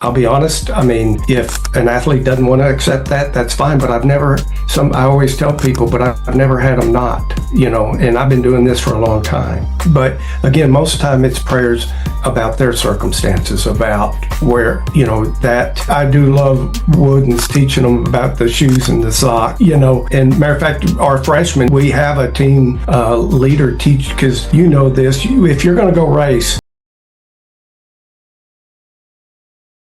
I'll be honest. I mean, if an athlete doesn't want to accept that, that's fine. But I always tell people, but I've never had them not, and I've been doing this for a long time. But again, most of the time it's prayers about their circumstances, about where, that I do love Wooden's teaching them about the shoes and the sock, and matter of fact, our freshmen, we have a team leader teach, because this, if you're going to go race.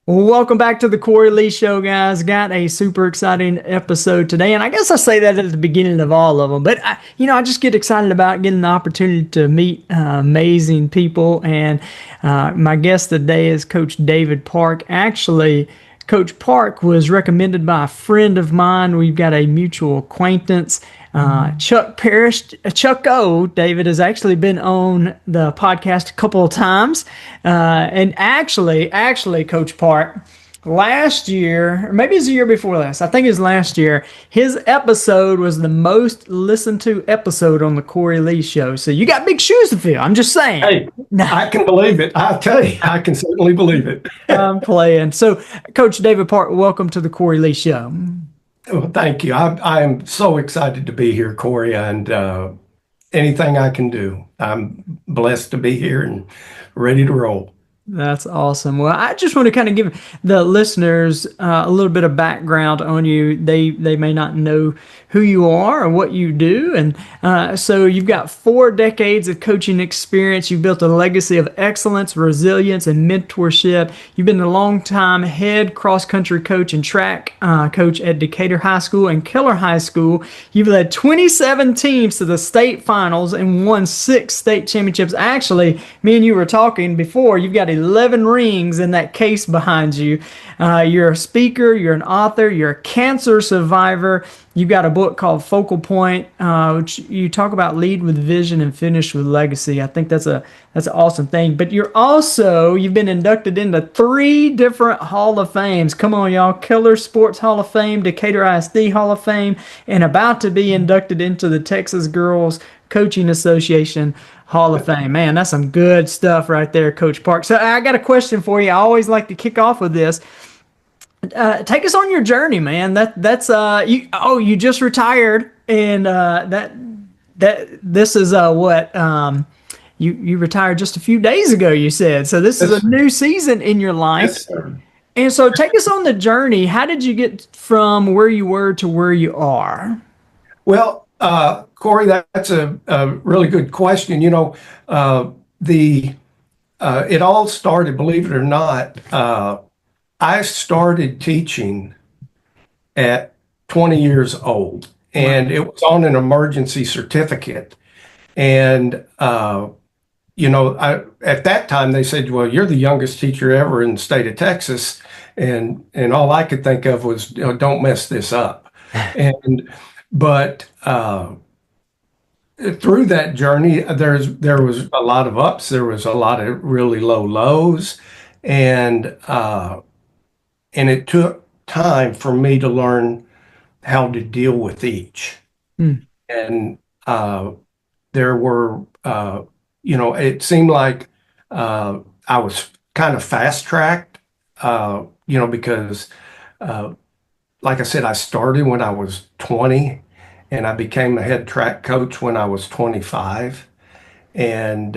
Welcome back to the Cory Lee Show, guys. Got a super exciting episode today, and I guess I say that at the beginning of all of them. But I just get excited about getting the opportunity to meet amazing people. And my guest today is Coach David Park. Actually, Coach Park was recommended by a friend of mine. We've got a mutual acquaintance. Chuck Parrish, Chuck O. David has actually been on the podcast a couple of times. And actually, Coach Park, last year, or maybe it was the year before last, I think it was last year, his episode was the most listened to episode on the Cory Lee Show. So you got big shoes to fill. I'm just saying. Hey, I can believe it. I'll tell you, I can certainly believe it. I'm playing. So, Coach David Park, welcome to the Cory Lee Show. Well, thank you. I am so excited to be here, Cory, and anything I can do. I'm blessed to be here and ready to roll. That's awesome. Well, I just want to kind of give the listeners a little bit of background on you. They may not know who you are or what you do. And so you've got 4 decades of coaching experience. You've built a legacy of excellence, resilience, and mentorship. You've been a long-time head cross-country coach and track coach at Decatur High School and Keller High School. You've led 27 teams to the state finals and won 6 state championships. Actually, me and you were talking before. You've got 11 rings in that case behind you. You're a speaker, you're an author, you're a cancer survivor. You've got a book called Focal Point, which you talk about lead with vision and finish with legacy. I think that's an awesome thing. But you've been inducted into 3 different Hall of Fames. Come on, y'all. Keller Sports Hall of Fame, Decatur ISD Hall of Fame, and about to be inducted into the Texas Girls Coaching Association Hall of Fame. Man, that's some good stuff right there, Coach Park. So I got a question for you. I always like to kick off with this. Take us on your journey, man. You just retired, and this is what you retired just a few days ago, you said. So this is a new season in your life. Yes, sir. And so take us on the journey. How did you get from where you were to where you are? Well, Cory, that's a really good question. It all started, believe it or not, I started teaching at 20 years old, and it was on an emergency certificate. And, at that time they said, well, you're the youngest teacher ever in the state of Texas. And all I could think of was, don't mess this up. But through that journey, there was a lot of ups, there was a lot of really low lows, and it took time for me to learn how to deal with each. And there were, it seemed like I was kind of fast-tracked, because, like I said, I started when I was 20, and I became a head track coach when I was 25. And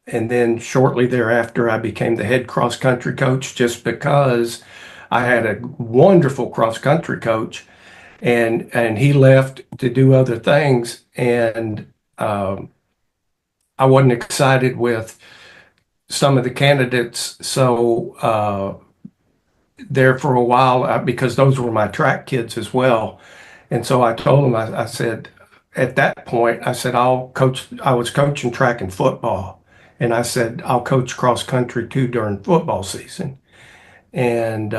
then shortly thereafter, I became the head cross-country coach, just because I had a wonderful cross-country coach, and he left to do other things, and I wasn't excited with some of the candidates. So there for a while, because those were my track kids as well. And so I told him, I said, at that point, I said, I was coaching track and football. And I said, I'll coach cross country too during football season. And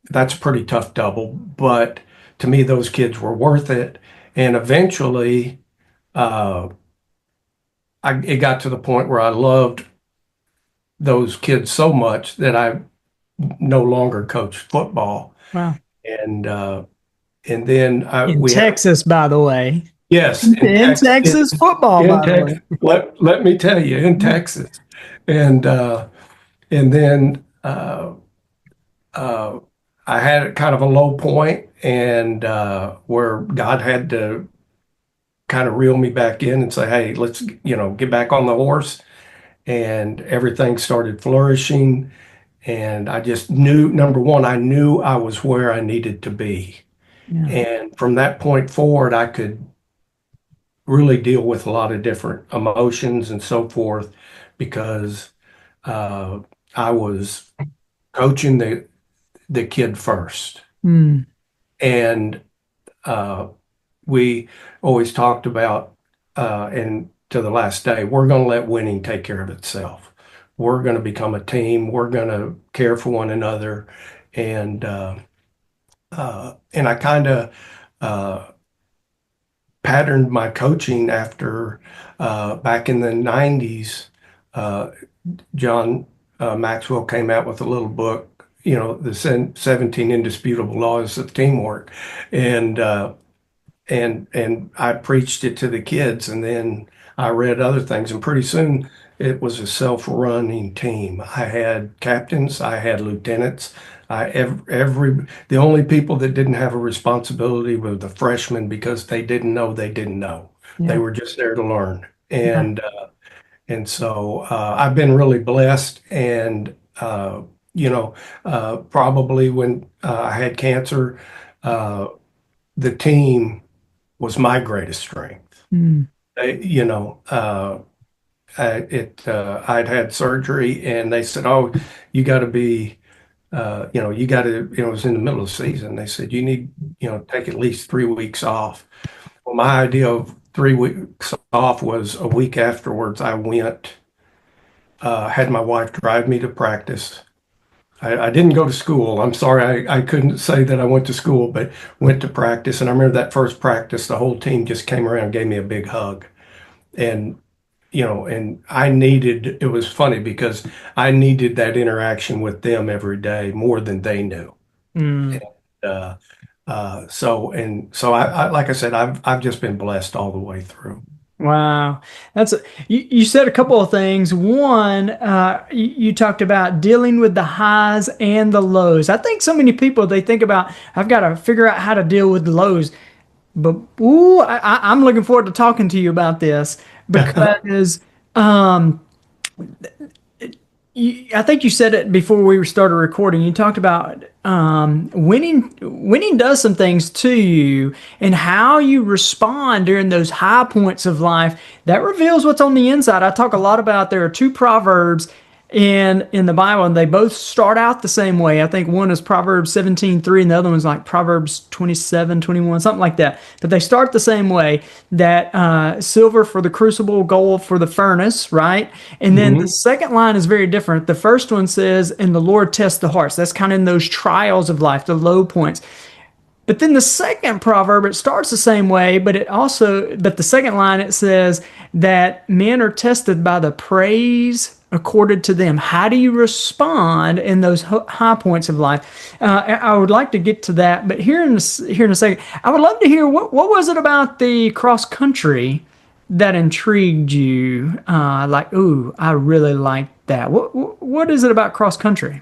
that's a pretty tough double, but to me, those kids were worth it. And eventually, it got to the point where I loved those kids so much that I no longer coached football. Wow. And then in Texas, by the way. Yes, in Texas football, by the way. Let me tell you, in Texas, and then uh, I had kind of a low point, and where God had to kind of reel me back in and say, "Hey, let's get back on the horse." And everything started flourishing, and I just knew, number one, I knew I was where I needed to be, Yeah. and from that point forward, I could really deal with a lot of different emotions and so forth because uh, I was coaching the kid first. Mm. And uh, we always talked about, and to the last day, we're going to let winning take care of itself. We're going to become a team. We're going to care for one another. And I kind of uh, patterned my coaching after back in the 90s. Uh, John Maxwell came out with a little book, the 17 indisputable laws of teamwork. And and I preached it to the kids, and then I read other things, and pretty soon it was a self-running team. I had captains, I had lieutenants, the only people that didn't have a responsibility were the freshmen because they didn't know they didn't know. They Yeah. were just there to learn, Yeah. and so I've been really blessed, and probably when I had cancer, uh, the team was my greatest strength. Mm. They, you know, I'd had surgery, and they said, "Oh, you got to be, you got to." It was in the middle of the season. They said, "You need, take at least 3 weeks off." Well, my idea of 3 weeks off was a week afterwards. I went, had my wife drive me to practice. I didn't go to school. I'm sorry, I couldn't say that I went to school, but went to practice. And I remember that first practice, the whole team just came around and gave me a big hug. And, and it was funny because I needed that interaction with them every day more than they knew. Mm. Uh, so like I said, I've just been blessed all the way through. Wow. You said a couple of things. One, you talked about dealing with the highs and the lows. I think so many people, they think about, I've got to figure out how to deal with the lows. But ooh, I'm looking forward to talking to you about this because um, I think you said it before we started recording. You talked about winning. Winning does some things to you, and how you respond during those high points of life. That reveals what's on the inside. I talk a lot about there are two proverbs in the Bible, and they both start out the same way. I think one is Proverbs 17:3, and the other one's like Proverbs 27:21, something like that. But they start the same way, that silver for the crucible, gold for the furnace, right? And then the Mhm. second line is very different. The first one says, and the Lord tests the hearts. That's kind of in those trials of life, the low points. But then the second proverb, it starts the same way, but the second line, it says that men are tested by the praise accorded to them. How do you respond in those high points of life? I would like to get to that, but here in a second, I would love to hear what was it about the cross country that intrigued you? Like, ooh, I really like that. What is it about cross country?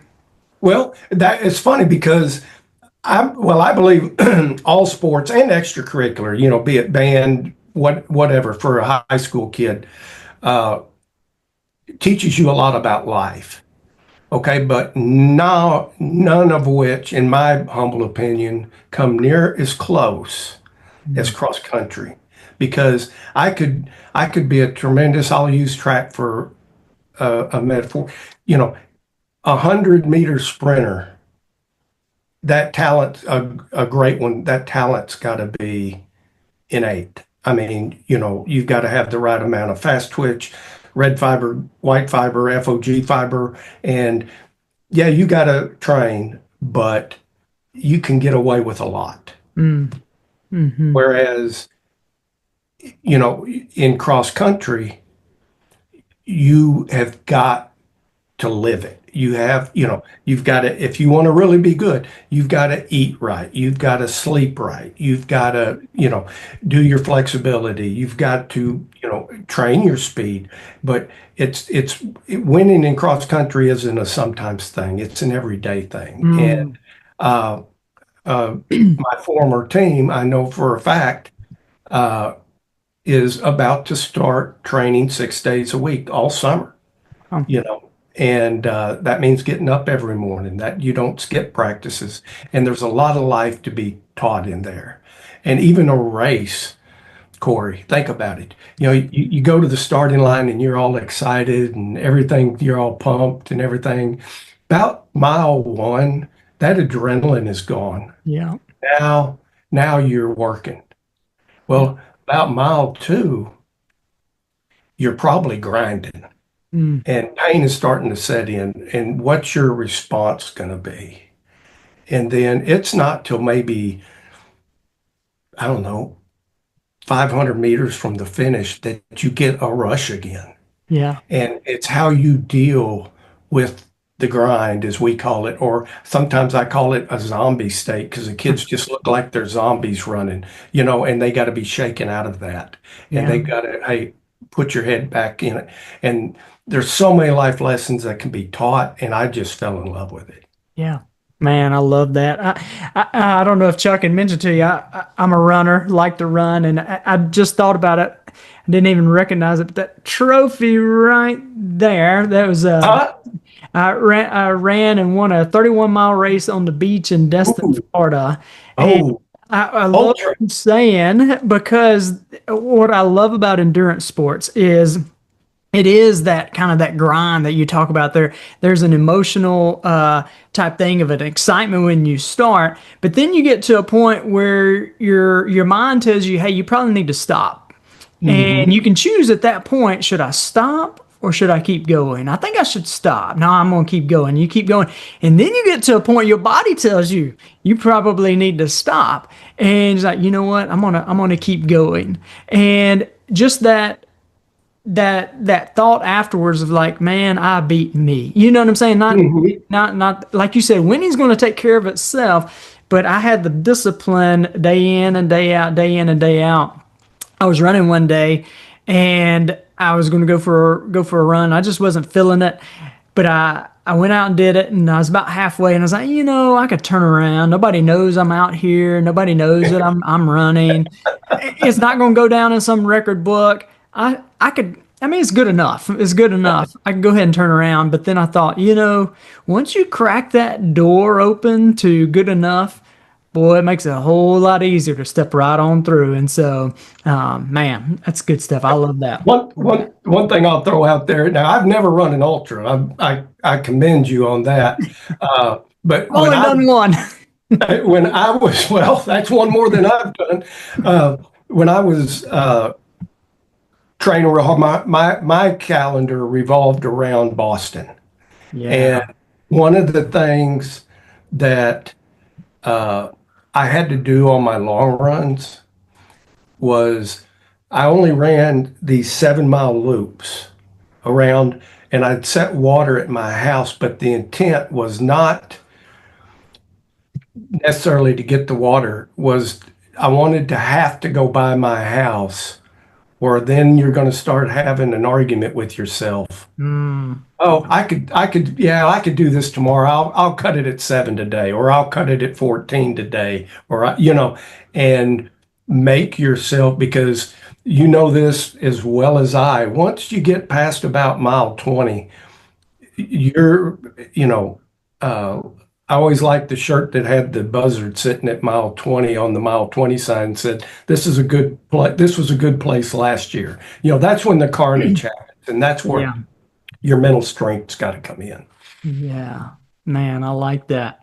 Well, that it's funny because I believe all sports and extracurricular, be it band, whatever, for a high school kid, uh, teaches you a lot about life. Okay, but now none of which, in my humble opinion, come near as close as cross country, because I could be a tremendous. I'll use track for a metaphor. You know, 100-meter sprinter, that talent, a great one, that talent's got to be innate. I mean, you've got to have the right amount of fast twitch, red fiber, white fiber, FOG fiber, and yeah, you got to train, but you can get away with a lot. Mm, hmm. Whereas, in cross country, you have got to live it. you have, you've got to, if you want to really be good, you've got to eat right. You've got to sleep right. You've got to, do your flexibility. You've got to, train your speed. But winning in cross country isn't a sometimes thing. It's an everyday thing. And Mm, uh, my former team, I know for a fact, uh, is about to start training 6 days a week all summer, um, you know, and that means getting up every morning, that you don't skip practices. And there's a lot of life to be taught in there. And even a race, Cory, think about it. You go to the starting line and you're all excited and everything, you're all pumped and everything. About mile one, that adrenaline is gone. yeah. Now, now you're working. Yeah. Well, about mile two, you're probably grinding Mm, and pain is starting to set in. And what's your response going to be? And then it's not till maybe, I don't know, 500 meters from the finish that you get a rush again. yeah. And it's how you deal with the grind, as we call it, or sometimes I call it a zombie state because the kids just look like they're zombies running, and they got to be shaken out of that. And Yeah. they got to, hey, put your head back in it. And there's so many life lessons that can be taught, and I just fell in love with it. Yeah. Man, I love that. I don't know if Chuck had mentioned to you, I'm a runner, like to run, and I just thought about it. I didn't even recognize it, but that trophy right there, that was Huh? I ran and won a 31-mile race on the beach in Destin, Ooh, Florida. And oh, I love ultra. what you're saying because what I love about endurance sports is it is that kind of that grind that you talk about there. There's an emotional type thing of an excitement when you start, but then you get to a point where your mind tells you, hey, you probably need to stop. And Hmm. you can choose at that point, should I stop or should I keep going? I think I should stop. No, I'm going to keep going. You keep going. And then you get to a point your body tells you you probably need to stop. And it's like, you know what? I'm going to keep going. And just that thought afterwards of like, man, I beat me. You know what I'm saying? Hmm. Not like you said, winning's going to take care of itself. But I had the discipline day in and day out, day in and day out. I was running one day, and I was going to go for a run. I just wasn't feeling it, but I went out and did it, and I was about halfway, and I was like, I could turn around. Nobody knows I'm out here. Nobody knows that I'm running. It's not going to go down in some record book. I could. I mean, it's good enough. It's good enough. I can go ahead and turn around. But then I thought, once you crack that door open to good enough, boy, it makes it a whole lot easier to step right on through. And so, man, that's good stuff. I love that. One thing I'll throw out there. Now, I've never run an ultra. I commend you on that. But I've only done one. when I was well, that's one more than I've done. When I was training real hard, my calendar revolved around Boston, Yeah. and one of the things that uh, I had to do on my long runs was I only ran these 7 mile loops around, and I'd set water at my house, but the intent was not necessarily to get the water, was I wanted to have to go by my house, or then you're going to start having an argument with yourself. Mm, Oh, yeah, I could do this tomorrow. I'll cut it at 7 today, or I'll cut it at 14 today, or and make yourself, because you know this as well as I. Once you get past about mile 20, you're, you know, uh, I always liked the shirt that had the buzzard sitting at mile 20 on the mile 20 sign and said, "This is a good place. This was a good place last year." That's when the carnage happens, and that's where yeah. your mental strength's got to come in. Yeah. Man, I like that.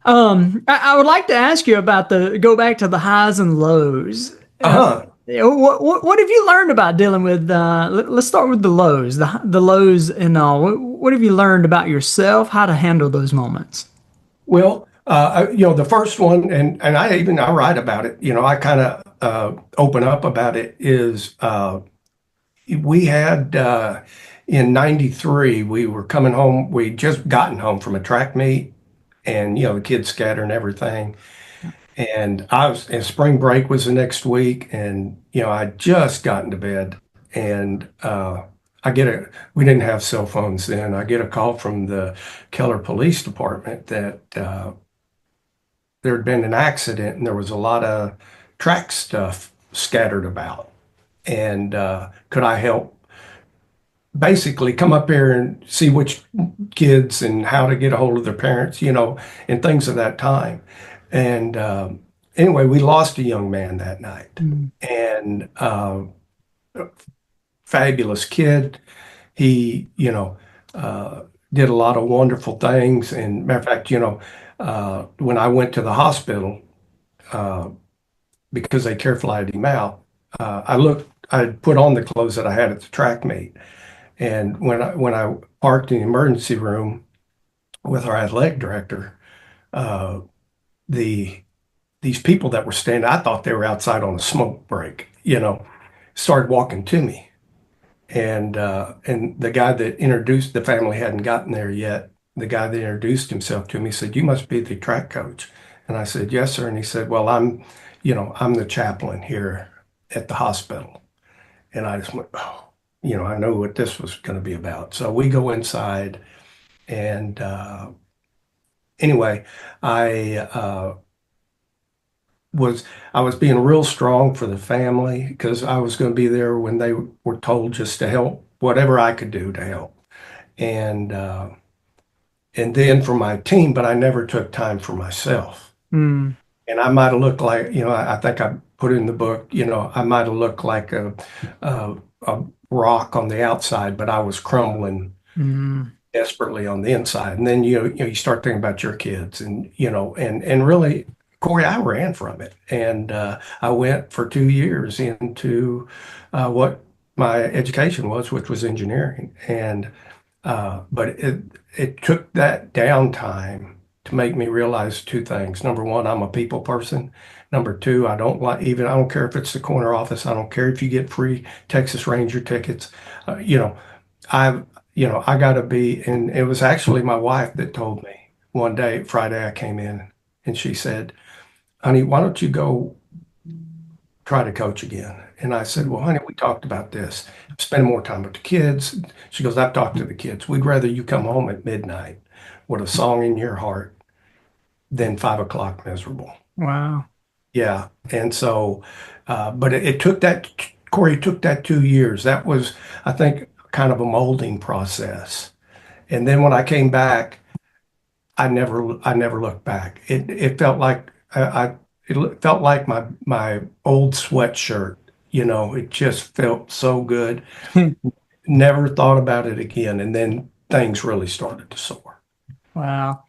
I would like to ask you about go back to the highs and lows. Uh-huh. What have you learned about dealing with? Let's start with the lows, the lows and all. What have you learned about yourself? How to handle those moments? Well, the first one, and I write about it. I kind of open up about it. Is we had in 93, we were coming home. We'd just gotten home from a track meet and, the kids scattered and everything. And spring break was the next week. And, I just gotten to bed and, we didn't have cell phones then. I get a call from the Keller Police Department that, there had been an accident and there was a lot of track stuff scattered about. And, could I help basically come up here and see which kids and how to get a hold of their parents, and things of that time. And anyway, we lost a young man that night, Mm. and fabulous kid. He, did a lot of wonderful things. And matter of fact, when I went to the hospital, uh, because they carefully him out, I put on the clothes that I had at the track meet. And when I parked in the emergency room with our athletic director, uh, the these people that were standing, I thought they were outside on a smoke break, started walking to me. And the guy that introduced the family hadn't gotten there yet. The guy that introduced himself to me said, "You must be the track coach." And I said, "Yes, sir." And he said, "Well, I'm the chaplain here at the hospital." And I just went, "Oh, I know what this was going to be about." So we go inside, and anyway, I was I was being real strong for the family because I was going to be there when they were told just to help, whatever I could do to help, and then for my team, but I never took time for myself. Mm. And I might have looked like, I think I put in the book, I might have looked like a rock on the outside, but I was crumbling Mm. desperately on the inside. And then you start thinking about your kids, and and really, Corey, I ran from it, and I went for 2 years into what my education was, which was engineering. And but it took that downtime to make me realize two things. Number one, I'm a people person. Number two, I don't care if it's the corner office. I don't care if you get free Texas Ranger tickets. Uh, you know, I, I gotta be, and it was actually my wife that told me one day, Friday, I came in and she said, "Honey, why don't you go try to coach again?" And I said, "Well, honey, we talked about this. Spend more time with the kids." She goes, "I've talked to the kids. We'd rather you come home at midnight with a song in your heart than 5 o'clock miserable." Wow. Yeah. And so, but it took Corey, it took that 2 years. That was, I think, kind of a molding process. And then when I came back, I never looked back. It felt like it felt like my old sweatshirt. It just felt so good. Never thought about it again. And then things really started to soar. Wow.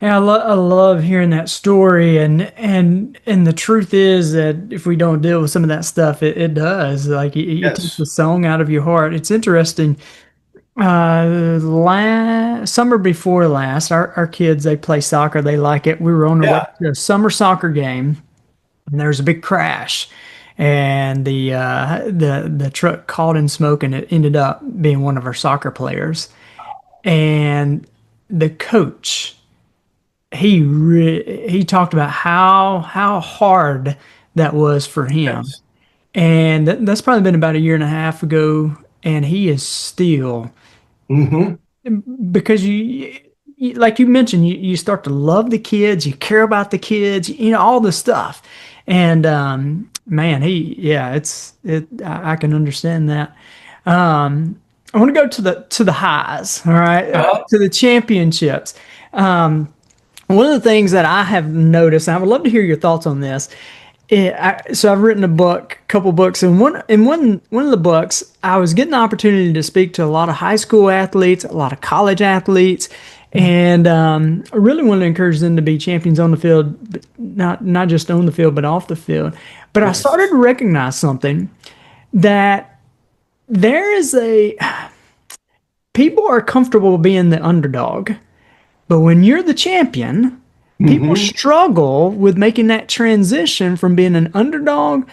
Yeah, I love hearing that story, and the truth is that if we don't deal with some of that stuff, it does. Like it takes the Yes. song out of your heart. It's interesting. Summer before last, our kids, they play soccer. They like it. We were on our way Yeah. to a summer soccer game, and there was a big crash, and the truck caught in smoke, and it ended up being one of our soccer players. And the coach, he talked about how hard that was for him, Yes. and that's probably been about a year and a half ago, and he is still, Hmm. because like you mentioned, you start to love the kids, you care about the kids, all the stuff. And man, yeah, I can understand that. I want to go to the highs, all right, Uh-huh. to the championships. One of the things that I have noticed, and I would love to hear your thoughts on this. So I've written a couple books, and one of the books, I was getting the opportunity to speak to a lot of high school athletes, a lot of college athletes, and I really want to encourage them to be champions on the field, but not just on the field, but off the field. But I started Yes. to recognize something, that there is a people are comfortable being the underdog, but when you're the champion, people Hmm. struggle with making that transition from being an underdog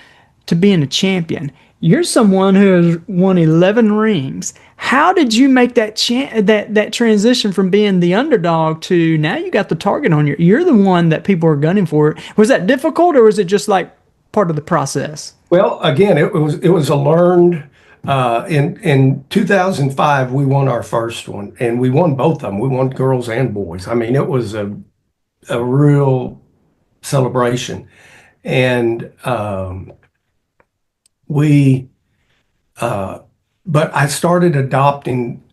to being a champion. you're someone who has won 11 rings. How did you make that transition from being the underdog to now you got the target on you? You're the one that people are gunning for. Was that difficult, or was it just like part of the process? Well, again, it was a learned. In 2005, we won our first one, and we won both of them. We won girls and boys. I mean, it was a real celebration, and we. But I started adopting.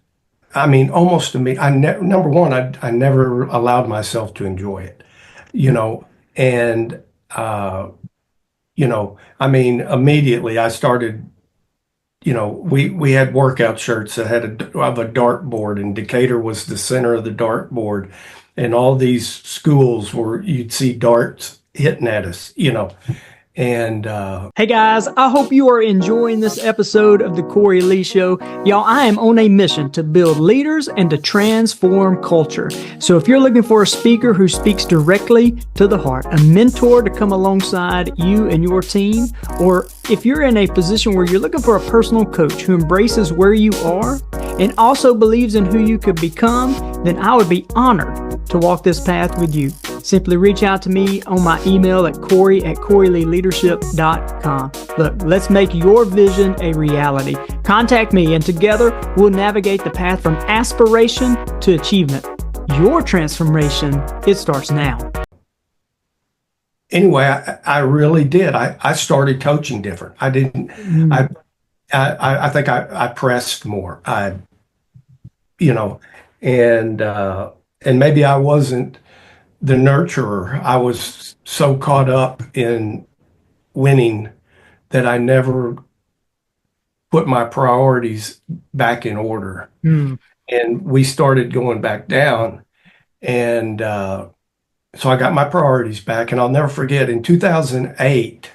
I mean, almost to me. Number one, I never allowed myself to enjoy it, you know, and I mean, immediately I started. We had workout shirts that had a dartboard, and Decatur was the center of the dartboard, and all these schools where you'd see darts hitting at us, and Hey guys, I hope you are enjoying this episode of the Cory Lee Show. Y'all, I am on a mission to build leaders and to transform culture. So if you're looking for a speaker who speaks directly to the heart, a mentor to come alongside you and your team, or if you're in a position where you're looking for a personal coach who embraces where you are and also believes in who you could become, then I would be honored to walk this path with you. Simply reach out to me on my email at Cory@CoryLeeLeadership.com. Look, let's make your vision a reality. Contact me, and together we'll navigate the path from aspiration to achievement. Your transformation, it starts now. anyway, I really did. I started coaching different. I didn't. I think I pressed more. You know, and maybe I wasn't the nurturer. I was so caught up in winning that I never put my priorities back in order. Mm. And we started going back down. And so I got my priorities back. And I'll never forget in 2008,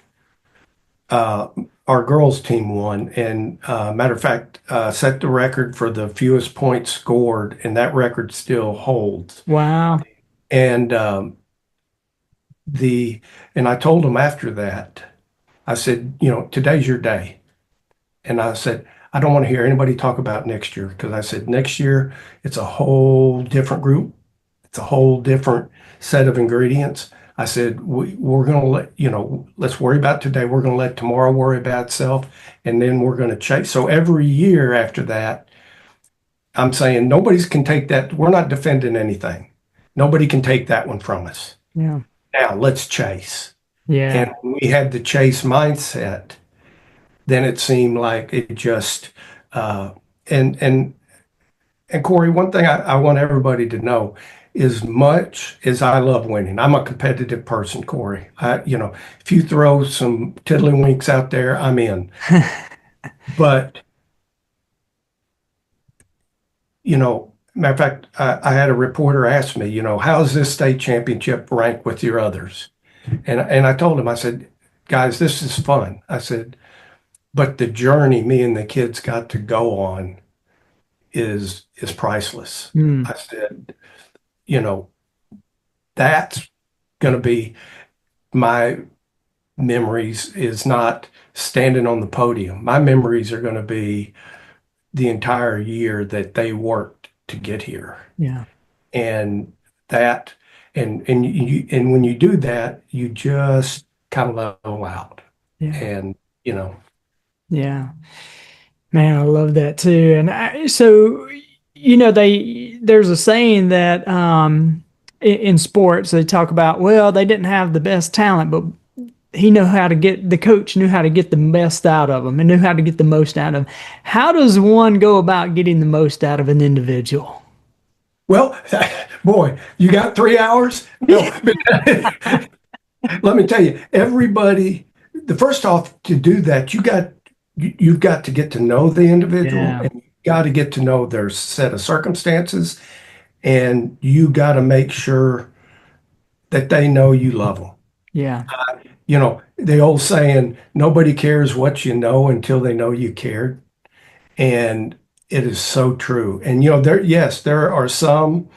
our girls team won. And matter of fact, set the record for the fewest points scored. And that record still holds. Wow. And and I told them after that, I said, today's your day. And I said, I don't want to hear anybody talk about next year, because I said next year it's a whole different group. It's a whole different set of ingredients. I said, we're going to let's worry about today. We're going to let tomorrow worry about itself. And then we're going to chase. So every year after that, I'm saying nobody can take that. We're not defending anything. Nobody can take that one from us. Yeah. Now let's chase. Yeah. And when we had the chase mindset, then it seemed like it just, and Cory, one thing I want everybody to know, as much as I love winning, I'm a competitive person, Cory. If you throw some tiddlywinks out there, I'm in. But, matter of fact, I had a reporter ask me, how's this state championship rank with your others? And I told him, I said, guys, this is fun. I said, but the journey me and the kids got to go on is priceless. I said, that's going to be my memories, is not standing on the podium. My memories are going to be the entire year that they worked to get here. Yeah. And that, and when you do that, you just kind of level out. Yeah. And, Yeah. Man, I love that too. And there's a saying that in sports they talk about, well, they didn't have the best talent, but the coach knew how to get the best out of them and knew how to get the most out of them. How does one go about getting the most out of an individual? Well, boy, you got 3 hours? No. Let me tell you, the first off, to do that, you've got to get to know the individual, and you've got to get to know their set of circumstances, and you got to make sure that they know you love them. Yeah. The old saying, nobody cares what you know until they know you cared. And it is so true. And, there are some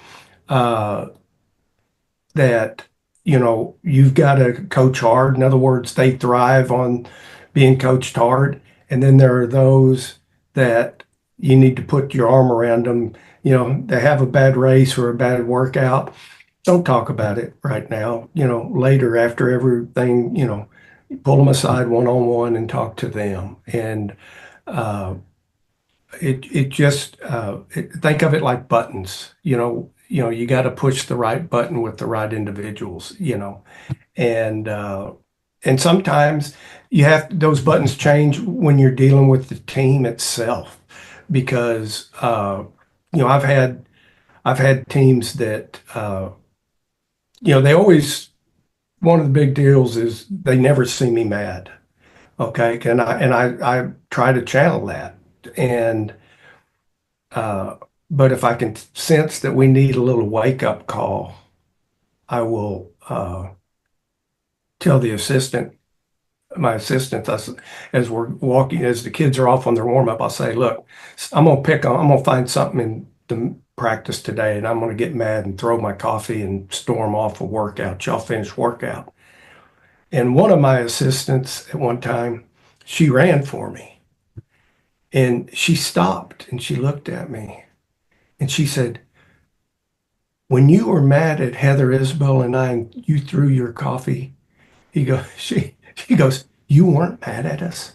that, you've got to coach hard. In other words, they thrive on being coached hard. And then there are those that you need to put your arm around them. They have a bad race or a bad workout. Don't talk about it right now. Later after everything, pull them aside one on one and talk to them. And uh, it just think of it like buttons. You got to push the right button with the right individuals. And and sometimes you have those buttons change when you're dealing with the team itself, because I've had teams that they always, one of the big deals is they never see me mad. Okay, and I try to channel that, and uh, but if I can sense that we need a little wake up call, I will tell my assistant, as we're walking, as the kids are off on their warm up, I'll say, look, I'm gonna find something in the practice today, and I'm gonna get mad and throw my coffee and storm off a workout. Y'all finish workout. And one of my assistants at one time, she ran for me, and she stopped and she looked at me and she said, when you were mad at Heather Isbell and I, and you threw your coffee, she goes, you weren't mad at us.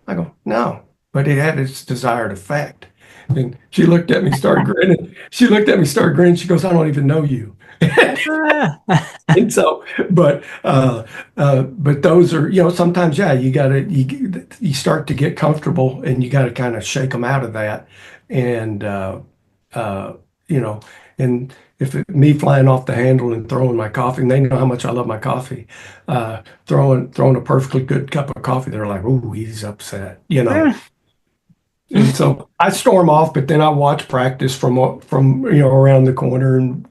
I go, no, but it had its desired effect. And she looked at me, started grinning. She looked at me, started grinning. She goes, I don't even know you. And so, but those are, sometimes, yeah, you start to get comfortable, and you got to kind of shake them out of that. And, uh, you know, and if me flying off the handle and throwing my coffee, and they know how much I love my coffee, throwing a perfectly good cup of coffee, they're like, "Ooh, he's upset." And so I storm off, but then I watch practice from around the corner, and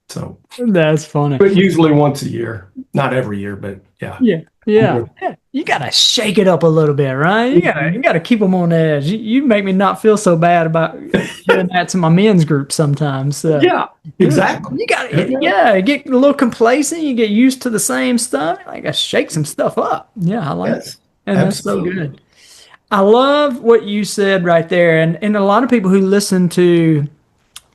so. That's funny. But usually once a year, not every year, but yeah. Yeah, yeah. You gotta shake it up a little bit, right? You gotta keep them on edge. You make me not feel so bad about doing that to my men's group sometimes. Yeah, exactly. You gotta, yeah, get a little complacent. You get used to the same stuff. I gotta shake some stuff up. Yeah, I like it, Yes, and that's so absolutely. good. I love what you said right there, and a lot of people who listen to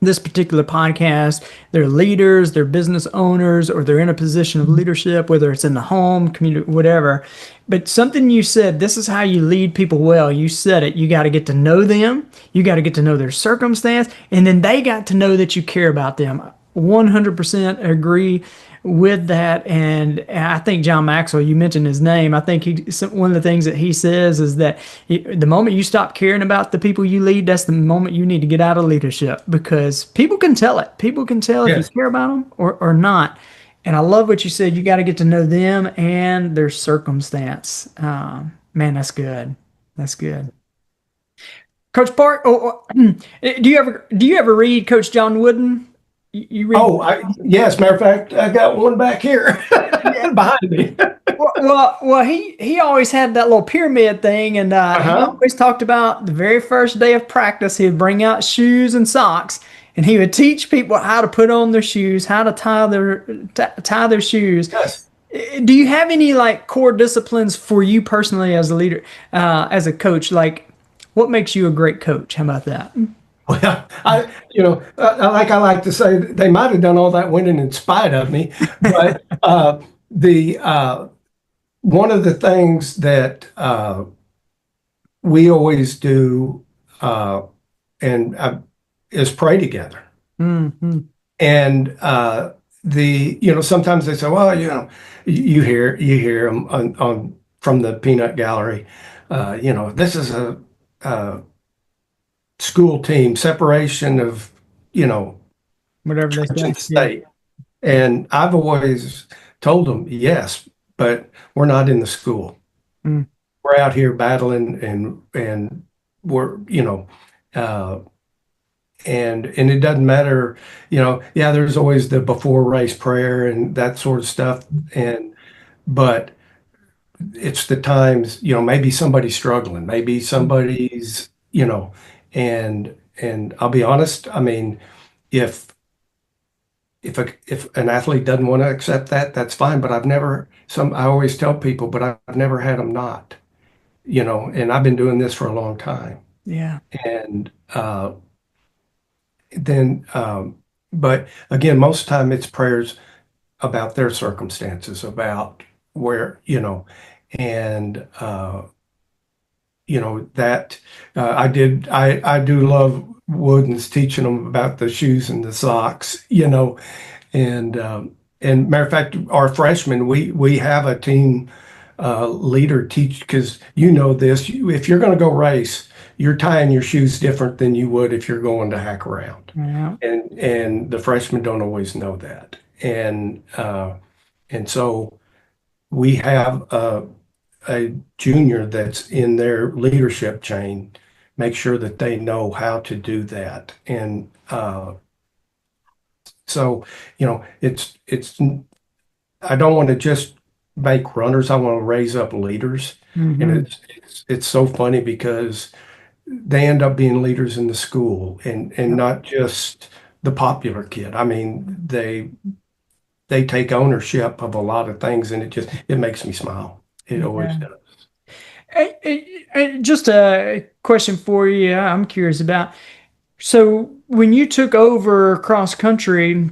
this particular podcast, they're leaders, they're business owners, or they're in a position of leadership, whether it's in the home, community, whatever. But something you said, this is how you lead people well. You said it. You got to get to know them. You got to get to know their circumstance. And then they got to know that you care about them. 100% agree with that. And I think John Maxwell, you mentioned his name. I think one of the things that he says is that the moment you stop caring about the people you lead, that's the moment you need to get out of leadership, because people can tell it. People can tell if you Yes. care about them or not. And I love what you said. You got to get to know them and their circumstance. Man, that's good. That's good. Coach Park, do you ever read Coach John Wooden? You read? Oh, yes. Matter of fact, I got one back here behind me. Well, he always had that little pyramid thing, and he Uh-huh. always talked about the very first day of practice. He'd bring out shoes and socks, and he would teach people how to put on their shoes, how to tie their shoes. Yes. Do you have any like core disciplines for you personally as a leader, as a coach? Like, what makes you a great coach? How about that? Well, I like to say, they might have done all that winning in spite of me, but the one of the things that we always do, and is pray together. Mm-hmm. And sometimes they say, well, you hear them on from the peanut gallery, this is a school team separation of, Whatever they church say. and Yeah. state. And I've always told them, yes, but we're not in the school. Mm. We're out here battling, and we're, uh, and it doesn't matter, yeah, there's always the before race prayer and that sort of stuff. But it's the times, maybe somebody's struggling, maybe somebody's, and I'll be honest, I mean, if if an athlete doesn't want to accept that, that's fine. But I always tell people, but I've never had them not. and I've been doing this for a long time. Yeah. And then, but again, most of the time it's prayers about their circumstances, about where, and, that I do love Wooden's teaching them about the shoes and the socks, and matter of fact, our freshmen, we have a team leader teach because this. If you're going to go race, you're tying your shoes different than you would if you're going to hack around, Yeah. and the freshmen don't always know that, and so we have a junior that's in their leadership chain, make sure that they know how to do that, and so it's I don't want to just make runners. I want to raise up leaders. And Hmm. it's so funny because they end up being leaders in the school and not just the popular kid. I mean, they take ownership of a lot of things and it makes me smile. It always Yeah. does. Just a question for you. I'm curious about. So when you took over cross country,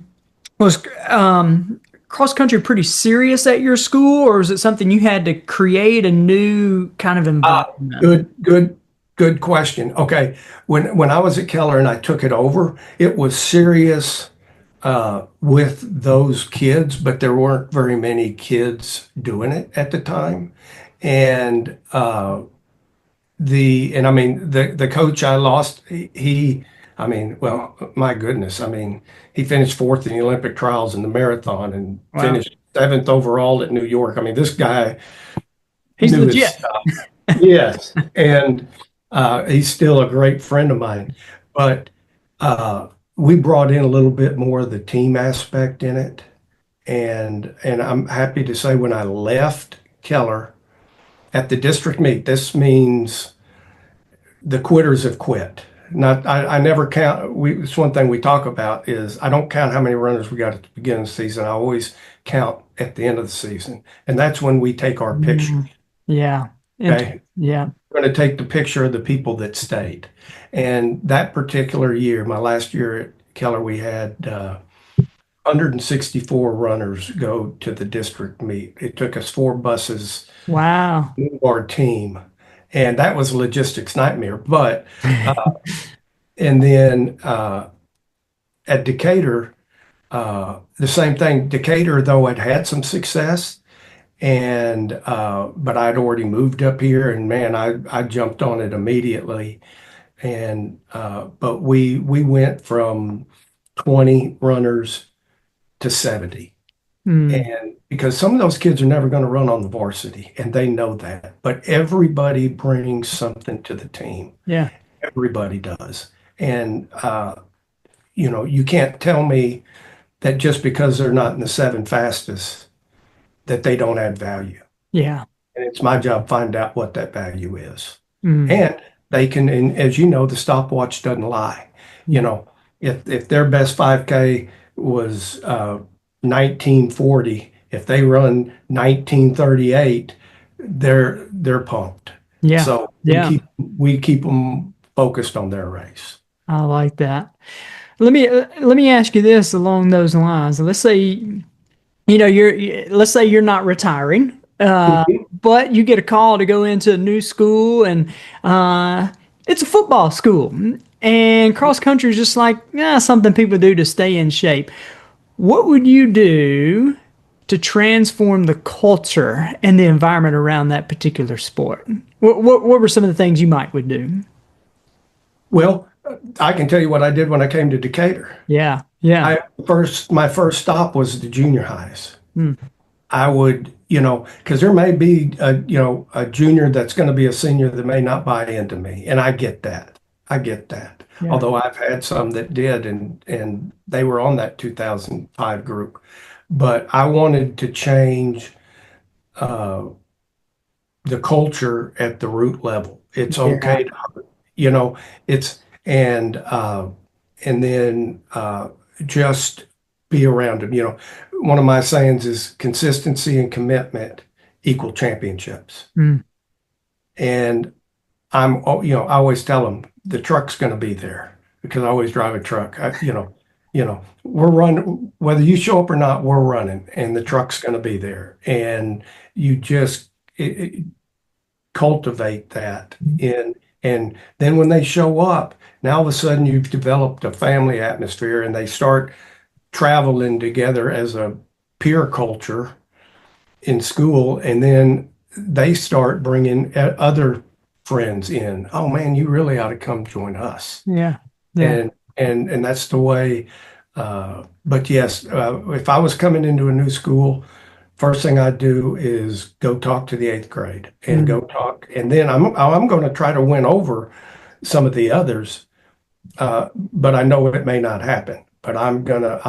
was cross country pretty serious at your school, or was it something you had to create a new kind of Ah, environment? good question. Okay. When I was at Keller and I took it over, it was serious with those kids, but there weren't very many kids doing it at the time. And I mean the coach I lost, I mean, well, my goodness, I mean, he finished fourth in the Olympic trials in the marathon and Wow, finished seventh overall at New York. I mean, this guy he's knew his legit. stuff. Yes, and he's still a great friend of mine. But we brought in a little bit more of the team aspect in it, and I'm happy to say when I left Keller at the district meet, this means the quitters have quit. Not, I never count. It's one thing we talk about is I don't count how many runners we got at the beginning of the season. I always count at the end of the season, and that's when we take our picture. Mm, yeah. Okay, Yeah. going to take the picture of the people that stayed. And that particular year, my last year at Keller, we had 164 runners go to the district meet. It took us 4 buses Wow. to move our team. And that was a logistics nightmare. But, and then at Decatur, the same thing. Decatur, though, had had some success. And, but I'd already moved up here and man, I jumped on it immediately. And but we went from 20 runners to 70. Mm, And because some of those kids are never going to run on the varsity and they know that. But everybody brings something to the team. yeah. Everybody does. And you can't tell me that just because they're not in the 7 fastest that they don't add value. Yeah. And it's my job to find out what that value is. Mm, And they can, and as you know, the stopwatch doesn't lie. You mm, know, if their best 5K was 1940, if they run 1938, they're pumped. yeah. So Yeah. we keep them focused on their race. I like that. Let me ask you this along those lines. Let's say let's say you're not retiring, Mhm. but you get a call to go into a new school, and it's a football school, and cross country is just like something people do to stay in shape. What would you do to transform the culture and the environment around that particular sport? What were some of the things you might would do? Well, I can tell you what I did when I came to Decatur. Yeah, yeah, My first stop was the junior highs. mm, I would, because there may be a junior that's going to be a senior that may not buy into me, and I get that. I get that. yeah, Although I've had some that did, and they were on that 2005 group, but I wanted to change uh, the culture at the root level. It's yeah, okay to, you know, it's and then just be around them. One of my sayings is consistency and commitment equal championships. mm, And I always tell them the truck's going to be there because I always drive a truck. We're running, whether you show up or not, we're running, and the truck's going to be there. And you just cultivate that and then when they show up, now all of a sudden you've developed a family atmosphere, and they start traveling together as a peer culture in school, and then they start bringing other friends in. Oh man, you really ought to come join us. Yeah. Yeah. And that's the way. But yes, if I was coming into a new school, first thing I'd do is go talk to the eighth grade and Mm. go talk, and then I'm going to try to win over some of the others. But I know it may not happen. But I'm gonna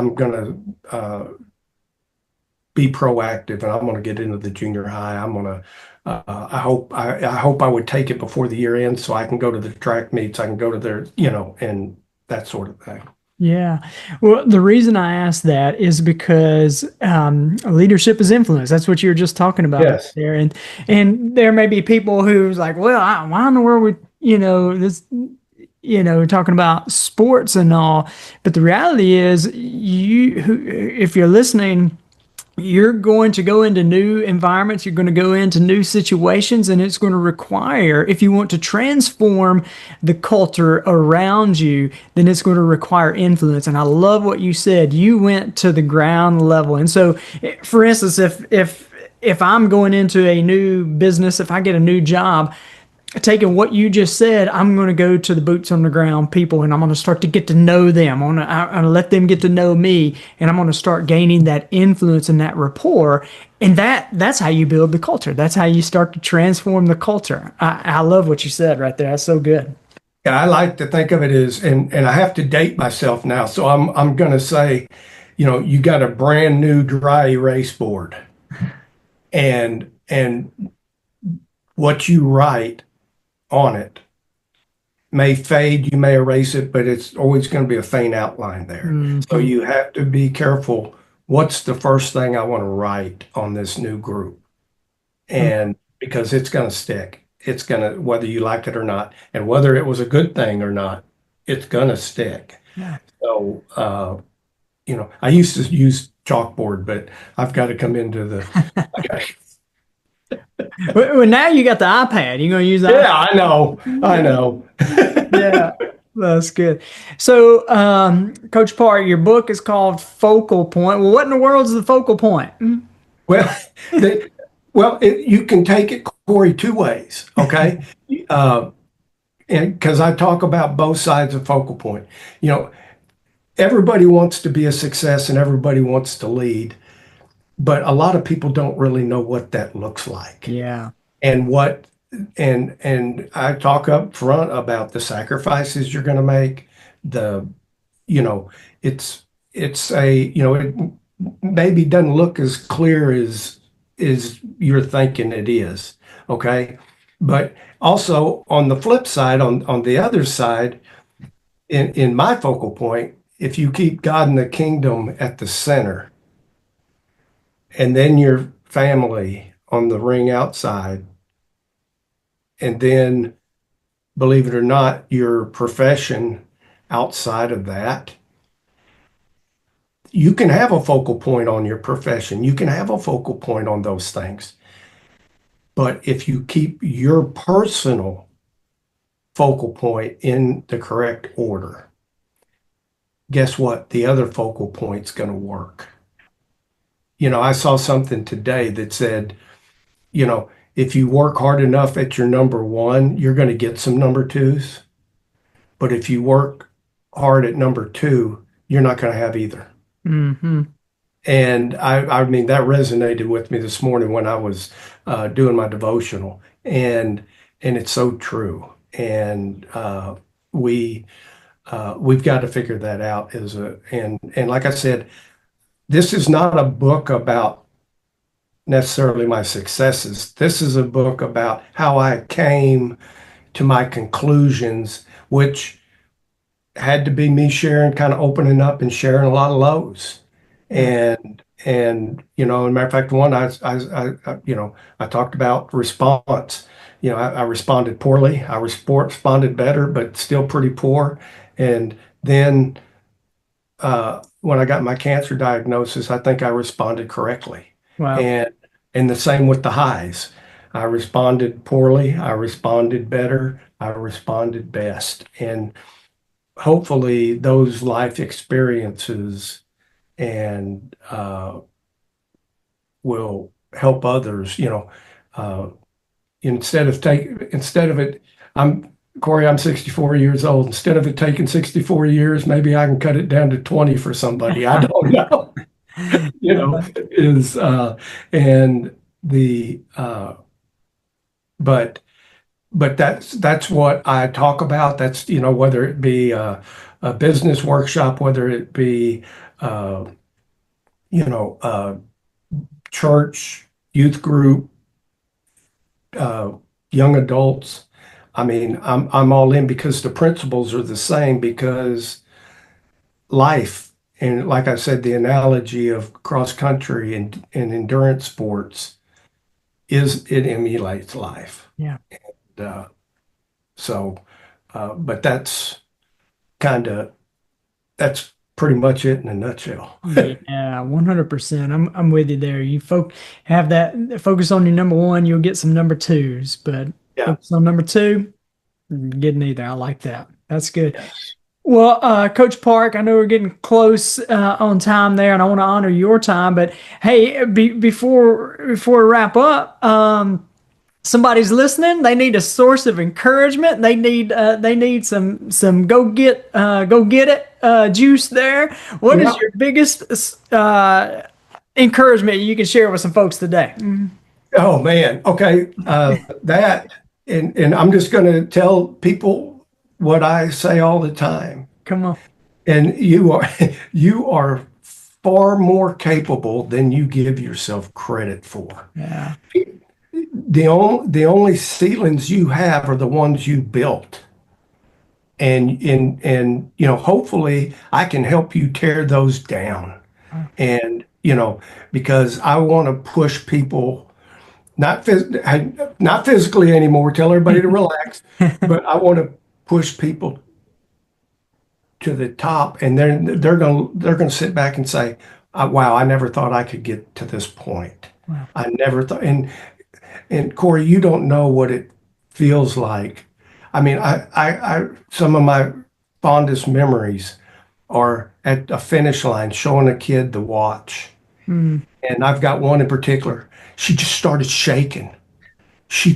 be proactive, and I'm going to get into the junior high. I'm going to. I hope I would take it before the year ends so I can go to the track meets. I can go to their, and that sort of thing. Yeah. Well, the reason I asked that is because leadership is influence. That's what you were just talking about Yes. there. And there may be people who's like, well, why in the world would, this, talking about sports and all. But the reality is if you're listening, you're going to go into new environments, you're going to go into new situations, and it's going to require, if you want to transform the culture around you, then it's going to require influence. And I love what you said. You went to the ground level. And so, for instance, if I'm going into a new business, if I get a new job, taking what you just said, I'm going to go to the boots on the ground people, and I'm going to start to get to know them. I'm going to let them get to know me, and I'm going to start gaining that influence and that rapport. And that's how you build the culture. That's how you start to transform the culture. I love what you said right there. That's so good. Yeah, I like to think of it as, and I have to date myself now. So I'm going to say, you got a brand new dry erase board, and what you write on it may fade, you may erase it, but it's always going to be a faint outline there. So Mhm. you have to be careful. What's the first thing I want to write on this new group? And because it's going to stick, it's going to, whether you like it or not, and whether it was a good thing or not, it's going to stick. Yeah. So, I used to use chalkboard, but I've got to come into Well, now you got the iPad. You're going to use the yeah, I know. Yeah, that's good. So, Coach Parr, your book is called Focal Point. Well, what in the world is the focal point? Well, you can take it, Cory, two ways, okay? And because I talk about both sides of focal point. You know, everybody wants to be a success and everybody wants to lead, but a lot of people don't really know what that looks like. Yeah. And what and I talk up front about the sacrifices you're going to make. The you know it's a it maybe doesn't look as clear as you're thinking it is, okay? But also on the flip side, on the other side, in my focal point, if you keep God and the kingdom at the center, and then your family on the ring outside, and then, believe it or not, your profession outside of that, you can have a focal point on your profession. You can have a focal point on those things. But if you keep your personal focal point in the correct order, guess what? The other focal point's going to work. I saw something today that said, if you work hard enough at your number one, you're going to get some number twos. But if you work hard at number two, you're not going to have either. Hmm. And I mean, that resonated with me this morning when I was doing my devotional, and it's so true. And we've got to figure that out and like I said, this is not a book about necessarily my successes. This is a book about how I came to my conclusions, which had to be me sharing, kind of opening up and sharing a lot of lows. Yeah. And as a matter of fact, one I talked about response. I responded poorly. Responded better, but still pretty poor. And then when I got my cancer diagnosis, I think I responded correctly. Wow. And and the same with the highs. I responded poorly. I responded better. I responded best. And hopefully those life experiences and will help others, uh, instead of it, I'm Corey, I'm 64 years old. Instead of it taking 64 years, maybe I can cut it down to 20 for somebody. I don't know. You know, is and the but that's what I talk about. That's, whether it be a business workshop, whether it be uh, a church, youth group, uh, young adults. I mean, I'm all in because the principles are the same because life, and like I said, the analogy of cross country and endurance sports is it emulates life. Yeah. Uh, so, but kind of that's pretty much it in a nutshell. Yeah, 100%. I'm with you there. You have that focus on your number one, you'll get some number twos, but Yeah. focus on number two, get neither. I like that. That's good. Yes. Well, Coach Park, I know we're getting close on time there, and I want to honor your time. But hey, before we wrap up, somebody's listening. They need a source of encouragement. They need some go get it juice there. What is Yeah. your biggest encouragement you can share with some folks today? Oh man. Okay. That and I'm just going to tell people what I say all the time. Come on. And you are you are far more capable than you give yourself credit for. Yeah. The only ceilings you have are the ones you built. And hopefully I can help you tear those down. And because I want to push people not physically anymore, tell everybody to relax, but I want to push people to the top, and they're gonna sit back and say, "Wow, I never thought I could get to this point. Wow. I never thought." And Corey, you don't know what it feels like. I mean, some of my fondest memories are at a finish line showing a kid the watch, Mm. and I've got one in particular. She just started shaking. She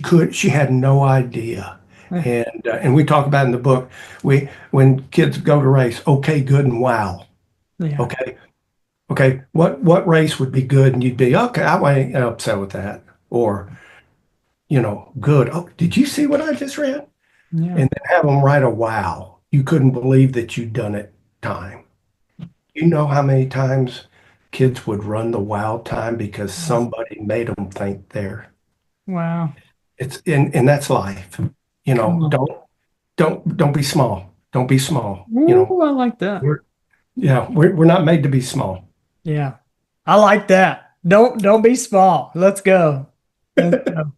had no idea. And we talk about in the book, when kids go to race, okay, good, and wow. Yeah. Okay, okay, what race would be good, and you'd be okay. I ain't upset with that, or good. Oh, did you see what I just read? Yeah. And then have them write a wow. You couldn't believe that you'd done it time. You know how many times kids would run the wow time because somebody made them think there. Wow. And that's life. Come on. Don't be small. Don't be small. Ooh, I like that. We're not made to be small. Yeah. I like that. Don't be small. Let's go. Let's go.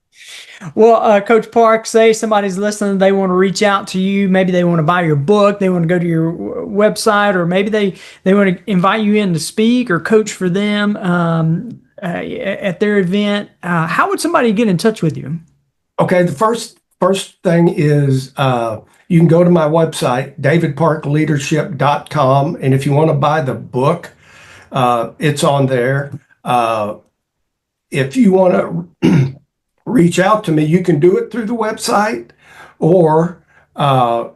Well, Coach Park, say somebody's listening, they want to reach out to you. Maybe they want to buy your book, they want to go to your website, or maybe they want to invite you in to speak or coach for them at their event. How would somebody get in touch with you? Okay, the first thing is you can go to my website, davidparkleadership.com, and if you want to buy the book, it's on there. If you want to reach out to me, you can do it through the website or on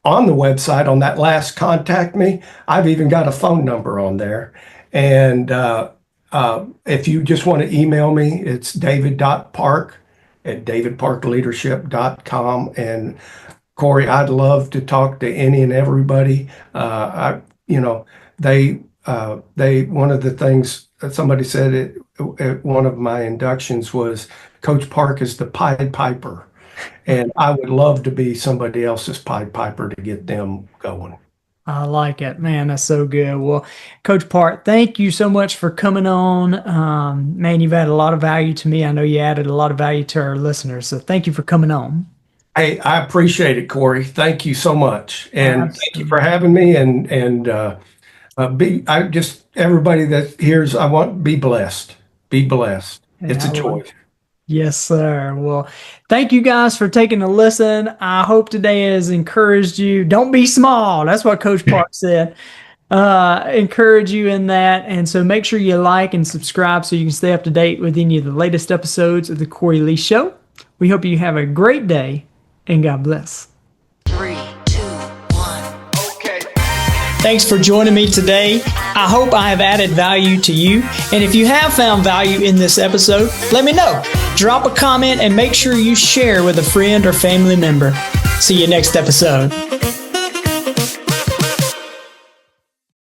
the website on that last contact me. I've even got a phone number on there. And if you just want to email me, it's david.park@davidparkleadership.com. And Corey, I'd love to talk to any and everybody. One of the things that somebody said at one of my inductions was Coach Park is the Pied Piper. And I would love to be somebody else's Pied Piper to get them going. I like it, man. That's so good. Well, Coach Park, thank you so much for coming on. Man, you've added a lot of value to me. I know you added a lot of value to our listeners. So thank you for coming on. Hey, I appreciate it, Cory. Thank you so much, and thank you for Absolutely. having me. Be I just everybody that hears, I want be blessed. Be blessed. It's Yeah, a I love. choice. Yes, sir. Well, thank you guys for taking a listen. I hope today has encouraged you. Don't be small. That's what Coach Park said. Encourage you in that. And so make sure you like and subscribe so you can stay up to date with any of the latest episodes of the Cory Lee Show. We hope you have a great day and God bless. 3, 2, 1. Okay. Thanks for joining me today. I hope I have added value to you. And if you have found value in this episode, let me know. Drop a comment and make sure you share with a friend or family member. See you next episode.